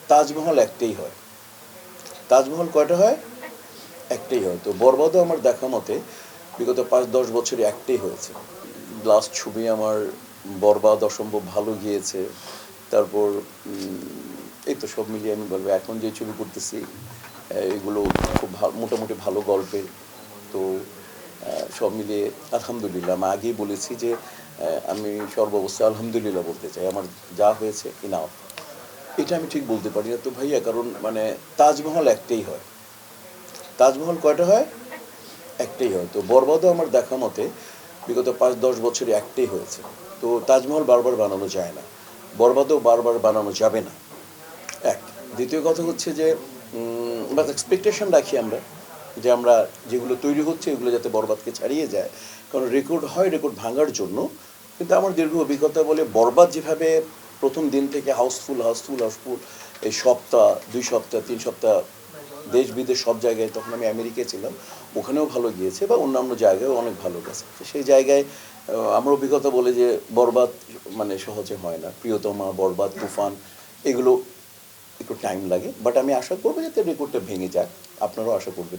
তাজমহল একটাই হয়। তাজমহল কয়টা হয়? একটাই হয়। তো বরবাদও আমার দেখা মতে বিগত ৫-১০ বছরে একটাই হয়েছে। লাস্ট ছবি আমার বরবাদ অসম্ভব ভালো গিয়েছে। তারপর এই তো সব মিলিয়ে আমি বলবো এখন যে ছবি করতেছি এগুলো খুব মোটামুটি ভালো গল্পের। তো সব মিলিয়ে আলহামদুলিল্লাহ আমি আগেই বলেছি যে আমি সর্বাবস্থায় আলহামদুলিল্লাহ বলতে চাই। আমার যা হয়েছে ইনাফ। এটা আমি ঠিক বলতে পারি না তো ভাইয়া, কারণ মানে তাজমহল একটাই হয়। তাজমহল কয়টা হয়? একটাই হয়। তো বরবাদও আমার দেখা মতে বিগত ৫-১০ বছরে একটাই হয়েছে। তো তাজমহল বারবার বানানো যায় না, বরবাদও বারবার বানানো যাবে না। এক, দ্বিতীয় কথা হচ্ছে যে বাস এক্সপেকটেশন রাখি আমরা যে আমরা যেগুলো তৈরি হচ্ছে এগুলো যাতে বরবাদকে ছাড়িয়ে যায়। কারণ রেকর্ড হয় রেকর্ড ভাঙার জন্য। কিন্তু আমার দীর্ঘ অভিজ্ঞতা বলে বরবাদ যেভাবে প্রথম দিন থেকে হাউসফুল হাউসফুল হাউসফুল, এই সপ্তাহ ২ সপ্তাহ ৩ সপ্তাহ দেশ বিদেশ সব জায়গায়, তখন আমি আমেরিকায় ছিলাম, ওখানেও ভালো গিয়েছে বা অন্যান্য জায়গায়ও অনেক ভালো গেছে। তো সেই জায়গায় আমার অভিজ্ঞতা বলে যে বরবাদ মানে সহজে হয় না। প্রিয়তমা, বরবাদ, তুফান এগুলো একটু টাইম লাগে, বাট আমি আশা করবো যাতে রেকর্ডটা ভেঙে যাক। আপনারাও আশা করবেন।